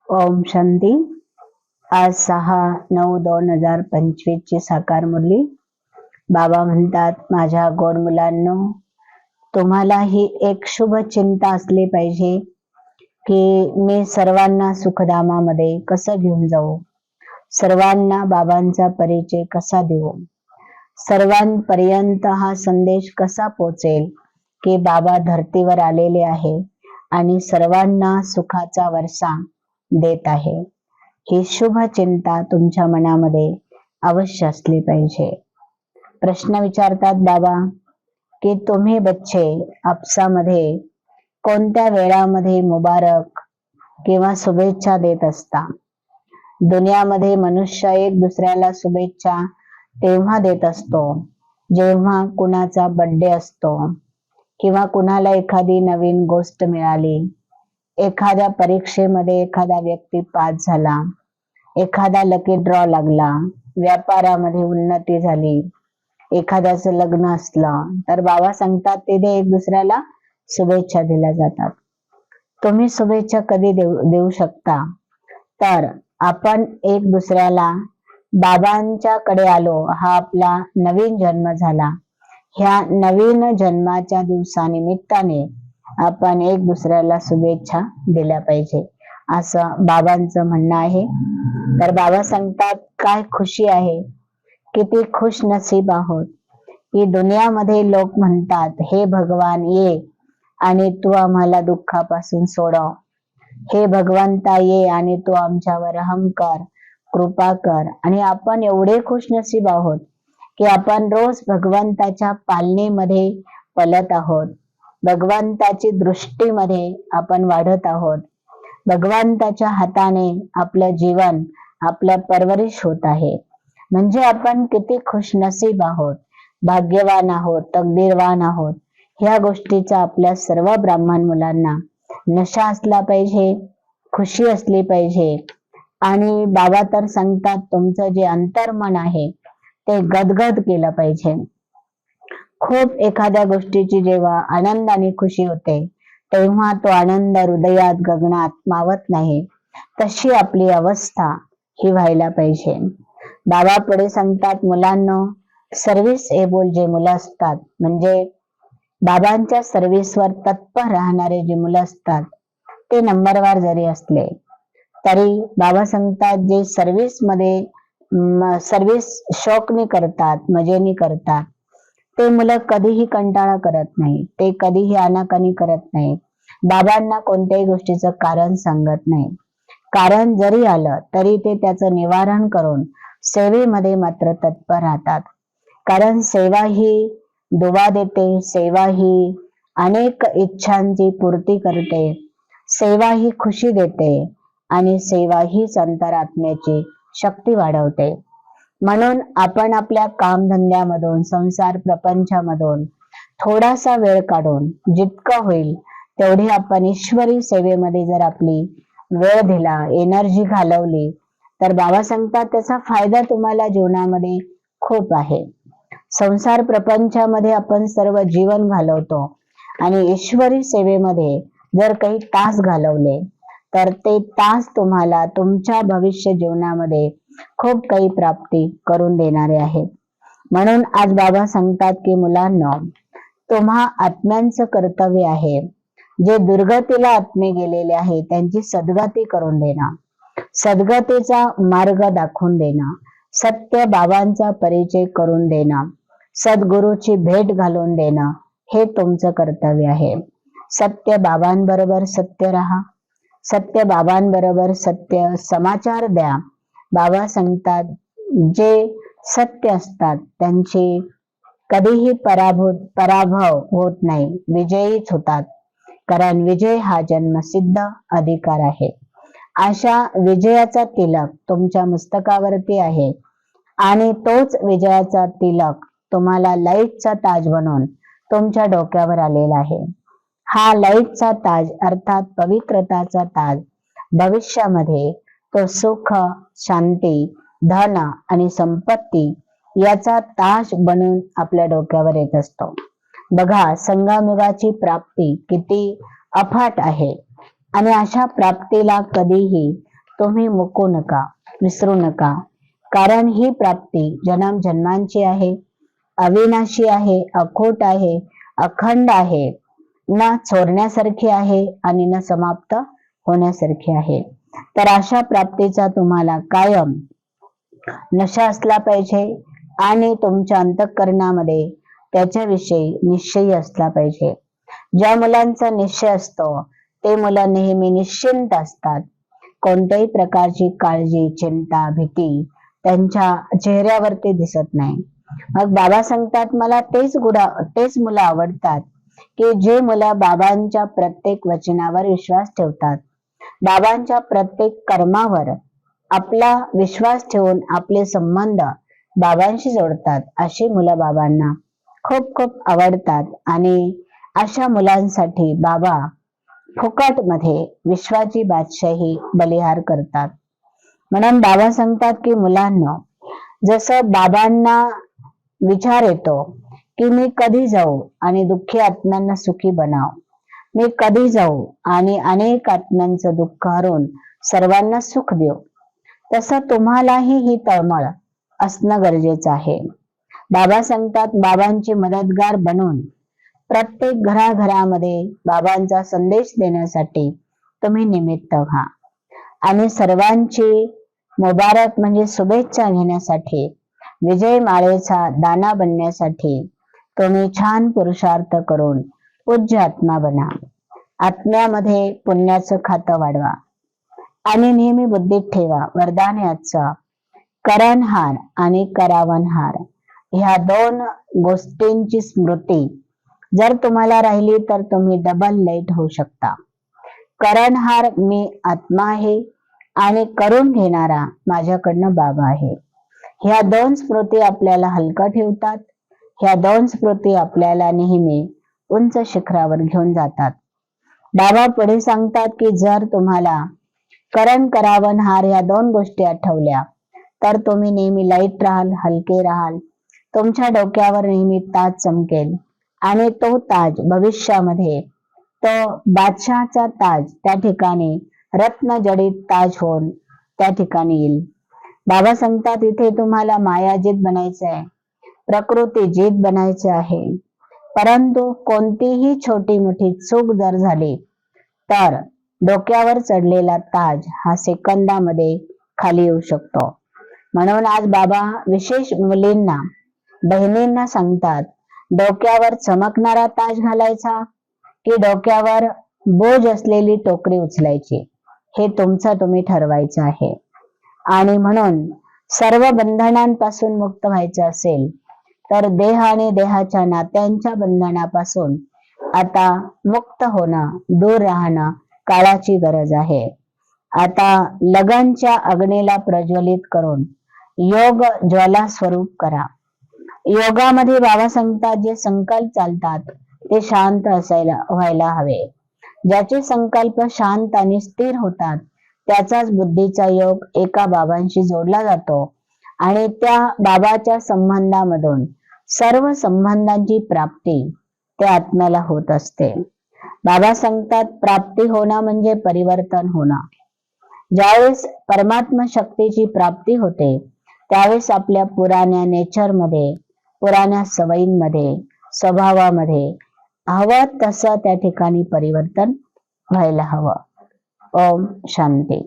ओम शांती. आज 6/9/2025 ची साकार मुरली. बाबा म्हणतात, माझ्या गोड मुलांनो, तुम्हाला ही एक शुभ चिंता असली पाहिजे की मी सर्वांना सुखधामामध्ये कसं घेऊन जाऊ, सर्वांना बाबांचा परिचय कसा देऊ, सर्वांपर्यंत हा संदेश कसा पोहोचेल की बाबा धर्तीवर आलेले आहे आणि सर्वांना सुखाचा वर्षा देत आहे. ही शुभ चिंता तुमच्या मनामध्ये अवश्य असली पाहिजे. प्रश्न विचारतात बाबा की तुम्ही बच्चे आपसामध्ये कोणत्या वेळामध्ये मुबारक किंवा शुभेच्छा देत असता? दुनियामध्ये मनुष्य एक दुसऱ्याला शुभेच्छा तेव्हा देत असतो जेव्हा कुणाचा बर्थडे असतो किंवा कुणाला एखादी नवीन गोष्ट मिळाली, एखाद्या परीक्षेमध्ये एखादा व्यक्ती पास झाला, एखादा लकी ड्रॉ लागला, व्यापारामध्ये उन्नती झाली, एखाद्याचं लग्न असलं तर बाबा सांगतात तिथे एक दुसऱ्याला शुभेच्छा दिल्या जातात. तुम्ही शुभेच्छा कधी देऊ शकता? तर आपण एक दुसऱ्याला बाबांच्याकडे आलो, हा आपला नवीन जन्म झाला, ह्या नवीन जन्माच्या दिवसानिमित्ताने आपण एक दुसऱ्याला शुभेच्छा दिल्या पाहिजे, असं बाबांचं म्हणणं आहे. तर बाबा सांगतात, काय खुशी आहे, किती खुश नसीब आहोत की दुनियामध्ये लोक म्हणतात, हे भगवान ये आणि तू आम्हाला दुःखापासून सोडव, हे भगवंता ये आणि तू आमच्यावर रहम कर, कृपा कर. आणि आपण एवढे खुश नसीब आहोत की आपण रोज भगवंताच्या पालनेमध्ये पलत आहोत, भगवंताची दृष्टीमध्ये आपण वाढत आहोत, भगवंताच्या हाताने आपलं जीवन, आपलं परवरिश होत आहे. म्हणजे आपण किती खुशनसीब आहोत, भाग्यवान आहोत, तकदीरवान आहोत. ह्या गोष्टीचा आपल्या सर्व ब्राह्मण मुलांना नशा असला पाहिजे, खुशी असली पाहिजे. आणि बाबा तर सांगतात, तुमचं जे अंतर्मन आहे ते गदगद केलं पाहिजे. खूप एखाद्या गोष्टीची जेव्हा आनंद आणि खुशी होते तेव्हा तो आनंद हृदयात गगनात मावत नाही, तशी आपली अवस्था ही व्हायला पाहिजे. बाबा पुढे सांगतात, मुलांनो, सर्व्हिस एबल जे मुलं असतात, म्हणजे बाबांच्या सर्व्हिसवर तत्पर राहणारे जे मुलं असतात, ते नंबरवार जरी असले तरी बाबा सांगतात, जे सर्व्हिस मध्ये सर्व्हिस शौकनी करतात, मजेनी करतात, ते मुलं कधीही कंटाळा करत नाही, ते कधीही आनाकानी करत नाही, बाबांना कोणत्याही गोष्टीचं कारण सांगत नाही. कारण जरी आलं तरी ते त्याचं निवारण करून सेवेमध्ये मात्र तत्पर राहतात. कारण सेवा ही दुवा देते, सेवा ही अनेक इच्छांची पूर्ती करते, सेवा ही खुशी देते आणि सेवा हीच अंतरात्म्याची शक्ती वाढवते. म्हणून आपण आपल्या कामधंद्यामधून, संसार प्रपंचामधून थोडासा वेळ काढून जितकं होईल तेवढी आपण ईश्वरी सेवेमध्ये जर आपली वेळ दिला, एनर्जी घालवली, तर बाबा सांगतात त्याचा फायदा तुम्हाला जीवनामध्ये खूप आहे. संसार प्रपंचामध्ये आपण सर्व जीवन घालवतो आणि ईश्वरी सेवेमध्ये जर काही तास घालवले तर ते तास तुम्हाला तुमच्या भविष्य जीवनामध्ये खूप काही प्राप्ती करून देणारे आहेत. म्हणून आज बाबा सांगतात की मुलांनो, तुम्हा आत्म्यांचं कर्तव्य आहे, जे दुर्गतीला आत्मे गेलेले आहेत त्यांची सद्गती करून देणं, सद्गतीचा मार्ग दाखवून देणं, सत्य बाबांचा परिचय करून देणं, सद्गुरूची भेट घालून देणं, हे तुमचं कर्तव्य आहे. सत्य बाबांबरोबर सत्य राहा, सत्य बाबांबरोबर सत्य समाचार द्या. बाबा सांगतात, जे सत्य असतात त्यांची कधीही पराभव होत नाही, विजयीच होतात. कारण विजय हा जन्मसिद्ध अधिकार आहे. अशा विजयाचा तिलक तुमच्या मस्तकावरती आहे आणि तोच विजयाचा तिलक तुम्हाला लाईटचा ताज बनवून तुमच्या डोक्यावर आलेला आहे. हा लाईटचा ताज अर्थात पवित्रताचा ताज भविष्यामध्ये तो सुख, शांती, धन आणि संपत्ती याचा ताज बनून आपल्या डोक्यावर येत असतो. बघा, संगमयुगाची प्राप्ती किती अफाट आहे आणि अशा प्राप्तीला कधीही तुम्ही मुकू नका, विसरू नका. कारण ही प्राप्ती जन्म जन्मांची आहे, अविनाशी आहे, अखोट आहे, अखंड आहे, न चोरण्यासारखी आहे आणि न समाप्त होण्यासारखी आहे. तर अशा प्राप्तीचा तुम्हाला कायम नशा असला पाहिजे आणि तुमच्या अंतःकरणामध्ये त्याच्याविषयी निश्चय असला पाहिजे. ज्या मुलांचा निश्चय असतो ते मुलं नेहमी निश्चिंत असतात. कोणत्याही प्रकारची काळजी, चिंता, भीती त्यांच्या चेहऱ्यावरती दिसत नाही. मग बाबा सांगतात मला तेच मुलं आवडतात की जे मुलं बाबांच्या प्रत्येक वचनावर विश्वास ठेवतात, बाबांच्या प्रत्येक कर्मावर आपला विश्वास ठेवून आपले संबंध बाबांशी जोडतात. अशी मुलं बाबांना खूप खूप आवडतात आणि अशा मुलांसाठी बाबा फुकट मध्ये विश्वाची बादशाही बलिहार करतात. म्हणून बाबा सांगतात की मुलांना जसं बाबांना विचार येतो की मी कधी जाऊ आणि दुःखी आत्म्यांना सुखी बनाव, मी कधी जाऊ आणि अनेक आत्म्यांचं दुःख हरून सर्वांना सुख देऊ, तसं तुम्हालाही ही तळमळ असणं गरजेचं आहे. बाबा सांगतात बाबांची मदतगार बनून प्रत्येक घराघरामध्ये बाबांचा संदेश देण्यासाठी तुम्ही निमित्त व्हा आणि सर्वांची मुबारक म्हणजे शुभेच्छा घेण्यासाठी, विजय माळेचा दाना बनण्यासाठी तुम्ही छान पुरुषार्थ करून पूज्य आत्मा बना. आत्म्यामध्ये पुण्याचं खातं वाढवा आणि नेहमी बुद्धीत ठेवा वरदान याचा करणहार आणि करावनहार ह्या दोन गोष्टींची स्मृती जर तुम्हाला राहिली तर तुम्ही डबल लाईट होऊ शकता. करणहार मी आत्मा आहे आणि करून घेणारा माझ्याकडनं बाबा आहे. ह्या दोन स्मृती आपल्याला हलका ठेवतात. ह्या दोन स्मृती आपल्याला नेहमी उंच शिखरावर घेऊन जातात. बाबा पुढे सांगतात की जर तुम्हाला करण करावनहार ह्या दोन गोष्टी आठवल्या तर तुम्ही नेहमी लाईट राहाल, हलके राहाल. तुमच्या डोक्यावर नेहमी ताज चमकेल आणि तो ताज भविष्यामध्ये तो बादशहाचा ताज त्या ठिकाणी रत्न जडित ताज होऊन त्या ठिकाणी येईल. बाबा सांगतात इथे तुम्हाला मायाजीत बनायचे आहे, प्रकृती जीत बनायचे आहे. परंतु कोणतीही छोटी मोठी चूक जर झाली तर डोक्यावर चढलेला ताज हा सेकंदामध्ये खाली येऊ शकतो. म्हणून आज बाबा विशेष मुलींना, बहिणींना सांगतात डोक्यावर चमकणारा ताज घालायचा की डोक्यावर बोज असलेली टोकरी उचलायची, हे तुमचं तुम्ही ठरवायचं आहे. आणि म्हणून सर्व बंधनांपासून मुक्त व्हायचं असेल तर देह आणि देहाच्या नात्यांच्या बंधनापासून आता मुक्त होणं, दूर राहणं काळाची गरज आहे. आता लगनच्या अग्नीला प्रज्वलित करून योग ज्वाला स्वरूप करा. योगामध्ये बाबा सांगतात जे संकल्प चालतात ते शांत व्हायला हवे. ज्याचे संकल्प शांत आणि स्थिर होतात त्याचाच बुद्धीचा योग एका बाबांशी जोडला जातो आणि त्या बाबाच्या संबंधामधून सर्व संबंधांची प्राप्ती त्या आत्म्याला होत असते. बाबा सांगतात प्राप्ती होणं म्हणजे परिवर्तन होणं. ज्यावेळेस परमात्मा शक्तीची प्राप्ती होते त्यावेळेस आपल्या पुराण्या नेचरमध्ये, पुराण्या सवयींमध्ये, स्वभावामध्ये हवं तसं त्या ठिकाणी परिवर्तन व्हायला हवं. ओम शांती.